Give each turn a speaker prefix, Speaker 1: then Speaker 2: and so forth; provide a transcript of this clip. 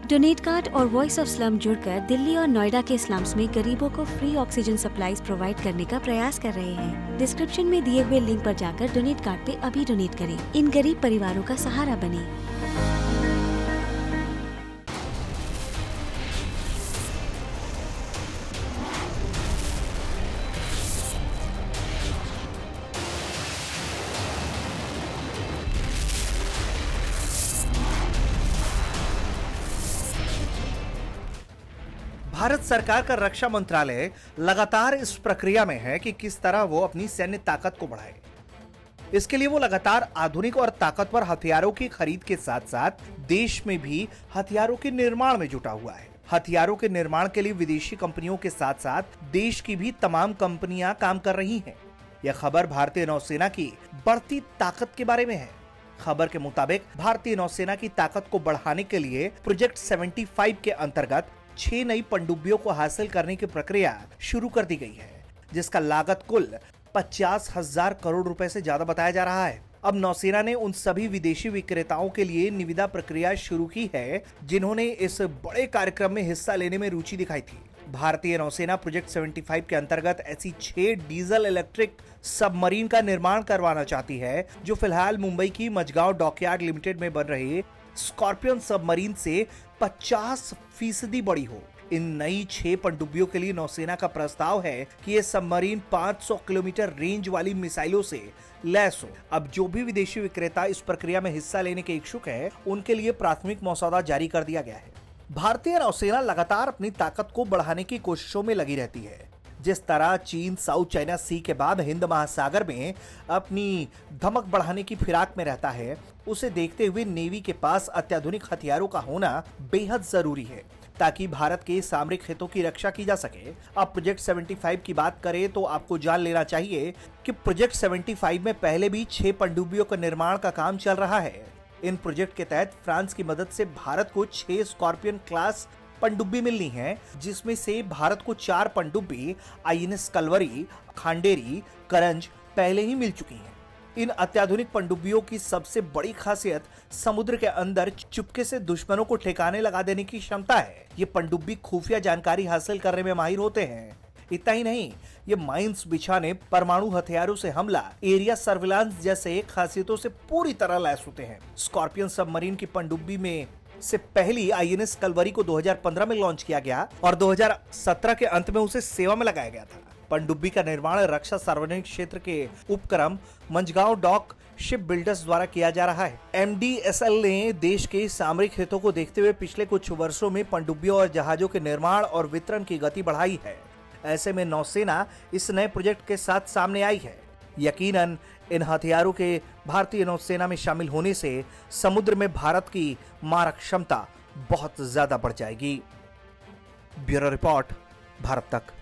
Speaker 1: Donate card और voice of slum जुड़कर दिल्ली और नोएडा के स्लम्स में गरीबों को फ्री ऑक्सीजन सप्लाईज प्रोवाइड करने का प्रयास कर रहे हैं। डिस्क्रिप्शन में दिए हुए लिंक पर जाकर डोनेट कार्ड पे अभी डोनेट करें। इन गरीब परिवारों का सहारा बने।
Speaker 2: भारत सरकार का रक्षा मंत्रालय लगातार इस प्रक्रिया में है कि किस तरह वो अपनी सैन्य ताकत को बढ़ाए। इसके लिए वो लगातार आधुनिक और ताकतवर हथियारों की खरीद के साथ साथ देश में भी हथियारों के निर्माण में जुटा हुआ है। हथियारों के निर्माण के लिए विदेशी कंपनियों के साथ साथ देश की भी तमाम कंपनियां काम कर रही हैं। यह खबर भारतीय नौसेना की बढ़ती ताकत के बारे में है। खबर के मुताबिक भारतीय नौसेना की ताकत को बढ़ाने के लिए प्रोजेक्ट 75 के अंतर्गत 6 नई पनडुब्बियों को हासिल करने की प्रक्रिया शुरू कर दी गई है, जिसका लागत कुल 50,000 करोड़ रुपए से ज्यादा बताया जा रहा है। अब नौसेना ने उन सभी विदेशी विक्रेताओं के लिए निविदा प्रक्रिया शुरू की है जिन्होंने इस बड़े कार्यक्रम में हिस्सा लेने में रुचि दिखाई थी। भारतीय नौसेना प्रोजेक्ट 75 के अंतर्गत ऐसी 6 डीजल इलेक्ट्रिक सबमरीन का निर्माण करवाना चाहती है, जो फिलहाल मुंबई की मझगांव डॉकयार्ड लिमिटेड में बन रहे स्कॉर्पियन सबमरीन से 50% बड़ी हो। इन नई 6 पनडुब्बियों के लिए नौसेना का प्रस्ताव है कि ये सबमरीन 500 किलोमीटर रेंज वाली मिसाइलों से लैस हो। अब जो भी विदेशी विक्रेता इस प्रक्रिया में हिस्सा लेने के इच्छुक हैं, उनके लिए प्राथमिक मसौदा जारी कर दिया गया है। भारतीय नौसेना लगातार अपनी ताकत को बढ़ाने की कोशिशों में लगी रहती है। जिस तरह चीन साउथ चाइना सी के बाद हिंद महासागर में अपनी धमक बढ़ाने की फिराक में रहता है, उसे देखते हुए नेवी के पास अत्याधुनिक हथियारों का होना बेहद जरूरी है ताकि भारत के सामरिक हितों की रक्षा की जा सके। अब प्रोजेक्ट 75 की बात करें तो आपको जान लेना चाहिए कि प्रोजेक्ट 75 में पहले भी 6 पनडुब्बियों का निर्माण का काम चल रहा है। इन प्रोजेक्ट के तहत फ्रांस की मदद से भारत को 6 स्कॉर्पियन क्लास पनडुब्बी मिलनी है, जिसमें से भारत को 4 पनडुब्बी आईएनएस कलवरी, खांडेरी, करंज पहले ही मिल चुकी हैं। इन अत्याधुनिक पनडुब्बियों की सबसे बड़ी खासियत समुद्र के अंदर चुपके से दुश्मनों को ठिकाने लगा देने की क्षमता है। ये पनडुब्बी खुफिया जानकारी हासिल करने में माहिर होते हैं। इतना ही नहीं, ये माइंस बिछाने, परमाणु हथियारों से हमला, एरिया सर्विलांस जैसे खासियतों से पूरी तरह लैस होते हैं। स्कॉर्पियन सबमरीन की पनडुब्बी में से पहली आईएनएस कलवरी को 2015 में लॉन्च किया गया और 2017 के अंत में उसे सेवा में लगाया गया था। पनडुब्बी का निर्माण रक्षा सार्वजनिक क्षेत्र के उपक्रम मंझगांव डॉक शिप बिल्डर्स द्वारा किया जा रहा है। एमडीएसएल ने देश के सामरिक हितों को देखते हुए पिछले कुछ वर्षों में पनडुब्बियों और जहाजों के निर्माण और वितरण की गति बढ़ाई है। ऐसे में नौसेना इस नए प्रोजेक्ट के साथ सामने आई है। यकीनन इन हथियारों के भारतीय नौसेना में शामिल होने से समुद्र में भारत की मारक क्षमता बहुत ज्यादा बढ़ जाएगी। ब्यूरो रिपोर्ट, भारत तक।